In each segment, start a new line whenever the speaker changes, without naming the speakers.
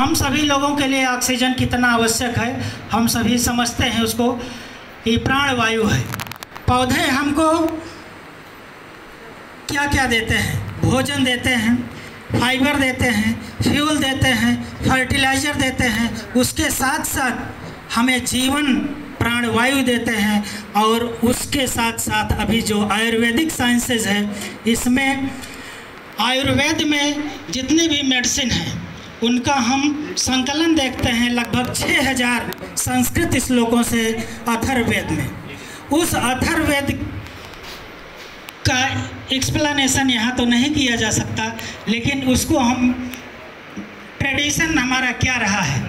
हम सभी लोगों के लिए ऑक्सीजन कितना आवश्यक है हम सभी समझते हैं उसको, कि प्राणवायु है। पौधे हमको क्या क्या देते हैं? भोजन देते हैं, फाइबर देते हैं, फ्यूल देते हैं, फर्टिलाइज़र देते हैं, उसके साथ साथ हमें जीवन प्राणवायु देते हैं। और उसके साथ साथ अभी जो आयुर्वेदिक साइंसेज है, इसमें आयुर्वेद में जितनी भी मेडिसिन हैं उनका हम संकलन देखते हैं लगभग 6000 संस्कृत श्लोकों से अथर्ववेद में। उस अथर्ववेद का एक्सप्लेनेशन यहाँ तो नहीं किया जा सकता, लेकिन उसको हम ट्रेडिशन हमारा क्या रहा है।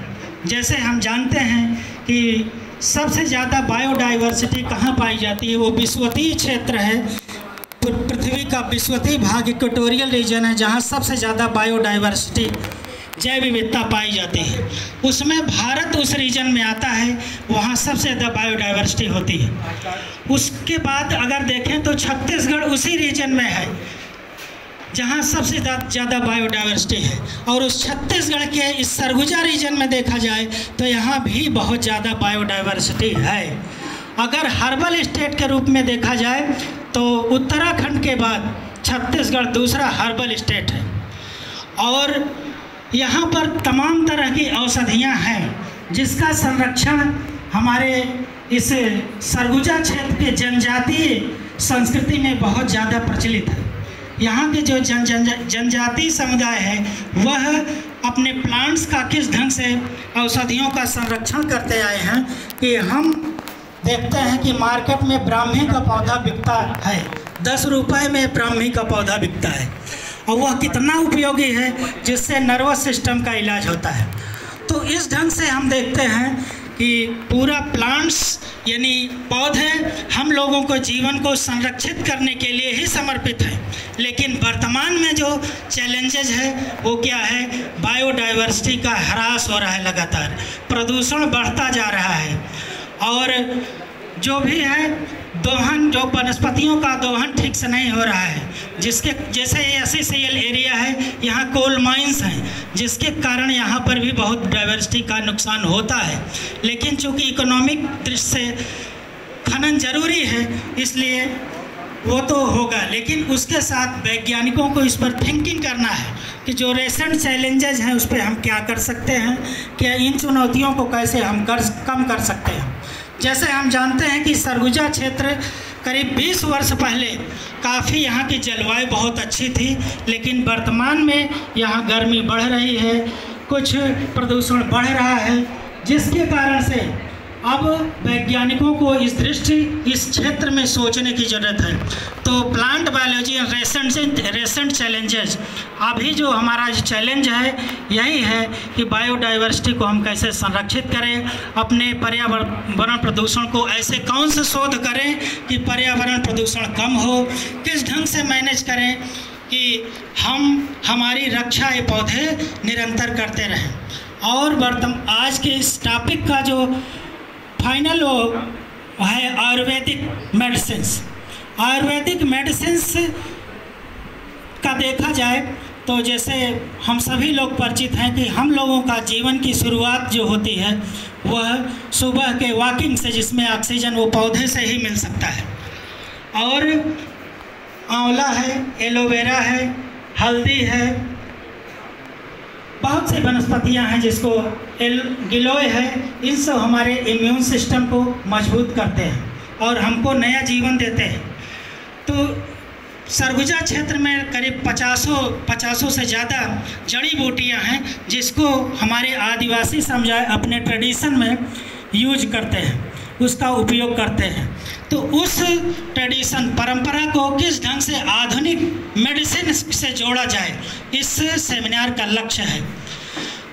जैसे हम जानते हैं कि सबसे ज़्यादा बायोडाइवर्सिटी कहाँ पाई जाती है, वो विषुवतीय क्षेत्र है, पृथ्वी का विषुवतीय भाग इक्वेटोरियल रीजन है, जहाँ सबसे ज़्यादा बायोडाइवर्सिटी जैव विविधता पाई जाती है। उसमें भारत उस रीजन में आता है, वहाँ सबसे ज़्यादा बायोडाइवर्सिटी होती है। उसके बाद अगर देखें तो छत्तीसगढ़ उसी रीजन में है जहाँ सबसे ज़्यादा बायोडाइवर्सिटी है। और उस छत्तीसगढ़ के इस सरगुजा रीजन में देखा जाए तो यहाँ भी बहुत ज़्यादा बायोडाइवर्सिटी है। अगर हर्बल स्टेट के रूप में देखा जाए तो उत्तराखंड के बाद छत्तीसगढ़ दूसरा हर्बल स्टेट है। और यहाँ पर तमाम तरह की औषधियाँ हैं जिसका संरक्षण हमारे इस सरगुजा क्षेत्र के जनजातीय संस्कृति में बहुत ज़्यादा प्रचलित है। यहाँ के जो जनजातीय समुदाय है वह अपने प्लांट्स का किस ढंग से औषधियों का संरक्षण करते आए हैं कि हम देखते हैं कि मार्केट में ब्राह्मी का पौधा बिकता है, 10 रुपये में ब्राह्मी का पौधा बिकता है, और वह कितना उपयोगी है, जिससे नर्वस सिस्टम का इलाज होता है। तो इस ढंग से हम देखते हैं कि पूरा प्लांट्स यानी पौधे हम लोगों को जीवन को संरक्षित करने के लिए ही समर्पित हैं। लेकिन वर्तमान में जो चैलेंजेज है वो क्या है? बायोडाइवर्सिटी का ह्रास हो रहा है, लगातार प्रदूषण बढ़ता जा रहा है, और जो भी है दोहन, जो वनस्पतियों का दोहन ठीक से नहीं हो रहा है, जिसके जैसे ये SCCL एरिया है, यहाँ कोल माइंस हैं, जिसके कारण यहाँ पर भी बहुत डाइवर्सिटी का नुकसान होता है। लेकिन चूँकि इकोनॉमिक दृष्टि से खनन जरूरी है इसलिए वो तो होगा, लेकिन उसके साथ वैज्ञानिकों को इस पर थिंकिंग करना है कि जो रेसेंट चैलेंजेज हैं उस पर हम क्या कर सकते हैं, कि इन चुनौतियों को कैसे हम कम कर सकते हैं। जैसे हम जानते हैं कि सरगुजा क्षेत्र करीब 20 वर्ष पहले काफ़ी यहाँ की जलवायु बहुत अच्छी थी, लेकिन वर्तमान में यहाँ गर्मी बढ़ रही है, कुछ प्रदूषण बढ़ रहा है, जिसके कारण से अब वैज्ञानिकों को इस क्षेत्र में सोचने की ज़रूरत है। तो प्लांट बायोलॉजी रेसेंट चैलेंजेस, अभी जो हमारा चैलेंज है यही है कि बायोडाइवर्सिटी को हम कैसे संरक्षित करें, अपने पर्यावरण प्रदूषण को ऐसे कौन से शोध करें कि पर्यावरण प्रदूषण कम हो, किस ढंग से मैनेज करें कि हम हमारी रक्षा ये पौधे निरंतर करते रहें। और आज के इस टॉपिक का जो फाइनल वो है आयुर्वेदिक मेडिसिन्स का देखा जाए तो जैसे हम सभी लोग परिचित हैं कि हम लोगों का जीवन की शुरुआत जो होती है वह सुबह के वॉकिंग से, जिसमें ऑक्सीजन वो पौधे से ही मिल सकता है। और आंवला है, एलोवेरा है, हल्दी है, बहुत सी वनस्पतियाँ हैं जिसको गिलोय है, इन सब हमारे इम्यून सिस्टम को मजबूत करते हैं और हमको नया जीवन देते हैं। तो सरगुजा क्षेत्र में करीब 50 से ज़्यादा जड़ी बूटियाँ हैं जिसको हमारे आदिवासी समुदाय अपने ट्रेडिशन में यूज करते हैं, उसका उपयोग करते हैं। तो उस ट्रेडिशन परंपरा को किस ढंग से आधुनिक मेडिसिन से जोड़ा जाए, इस सेमिनार का लक्ष्य है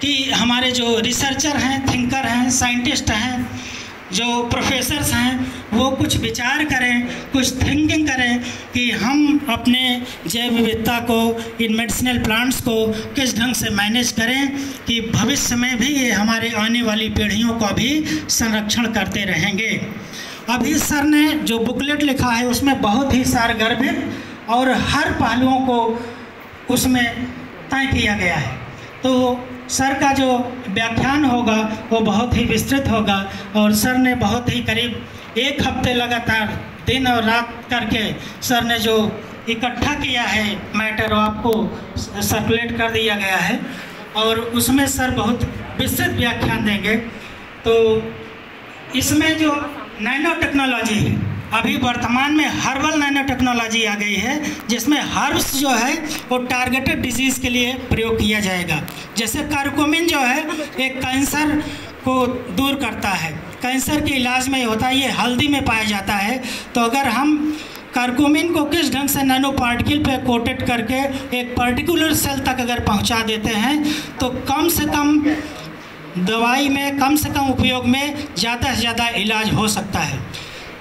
कि हमारे जो रिसर्चर हैं, थिंकर हैं, साइंटिस्ट हैं, जो प्रोफेसर्स हैं, वो कुछ विचार करें, कुछ थिंकिंग करें कि हम अपने जैव विविधता को, इन मेडिसिनल प्लांट्स को किस ढंग से मैनेज करें कि भविष्य में भी ये हमारे आने वाली पीढ़ियों का भी संरक्षण करते रहेंगे। अभी सर ने जो बुकलेट लिखा है उसमें बहुत ही सारगर्भित और हर पहलुओं को उसमें तय किया गया है। तो सर का जो व्याख्यान होगा वो बहुत ही विस्तृत होगा और सर ने बहुत ही करीब 1 हफ्ते लगातार दिन और रात करके सर ने जो इकट्ठा किया है मैटर, वो आपको सर्कुलेट कर दिया गया है और उसमें सर बहुत विस्तृत व्याख्यान देंगे। तो इसमें जो नैनो टेक्नोलॉजी है, अभी वर्तमान में हर्बल नैनो टेक्नोलॉजी आ गई है, जिसमें हर्ब्स जो है वो टारगेटेड डिजीज़ के लिए प्रयोग किया जाएगा। जैसे करकुमिन जो है एक कैंसर को दूर करता है, कैंसर के इलाज में होता है, ये हल्दी में पाया जाता है। तो अगर हम करकुमिन को किस ढंग से नैनो पार्टिकल पे कोटेड करके एक पर्टिकुलर सेल तक अगर पहुंचा देते हैं तो कम से कम दवाई में, कम से कम उपयोग में ज़्यादा से ज़्यादा इलाज हो सकता है।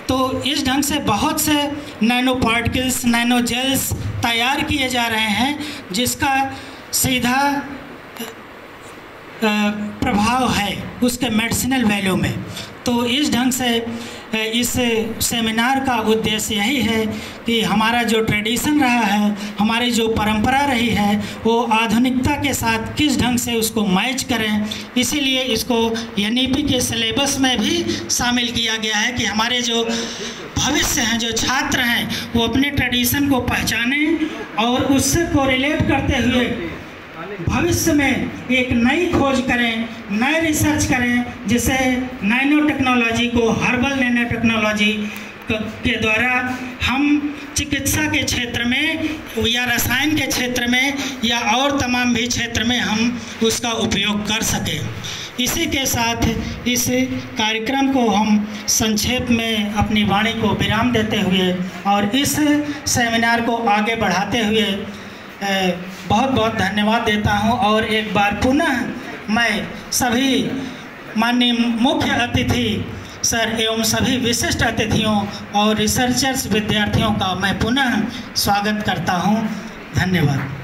तो इस ढंग से बहुत से नैनो पार्टिकल्स, नैनो जेल्स तैयार किए जा रहे हैं, जिसका सीधा प्रभाव है उसके मेडिसिनल वैल्यू में। तो इस ढंग से इस सेमिनार का उद्देश्य यही है कि हमारा जो ट्रेडिशन रहा है, हमारी जो परंपरा रही है, वो आधुनिकता के साथ किस ढंग से उसको मैच करें। इसीलिए इसको एनईपी के सिलेबस में भी शामिल किया गया है कि हमारे जो भविष्य हैं, जो छात्र हैं, वो अपने ट्रेडिशन को पहचानें और उससे कोरिलेट करते हुए भविष्य में एक नई खोज करें, नए रिसर्च करें, जिससे नैनो टेक्नोलॉजी को, हर्बल नैनो टेक्नोलॉजी के द्वारा हम चिकित्सा के क्षेत्र में या रसायन के क्षेत्र में या और तमाम भी क्षेत्र में हम उसका उपयोग कर सकें। इसी के साथ इस कार्यक्रम को हम संक्षेप में अपनी वाणी को विराम देते हुए और इस सेमिनार को आगे बढ़ाते हुए बहुत बहुत धन्यवाद देता हूं। और एक बार पुनः मैं सभी माननीय मुख्य अतिथि सर एवं सभी विशिष्ट अतिथियों और रिसर्चर्स विद्यार्थियों का मैं पुनः स्वागत करता हूं। धन्यवाद।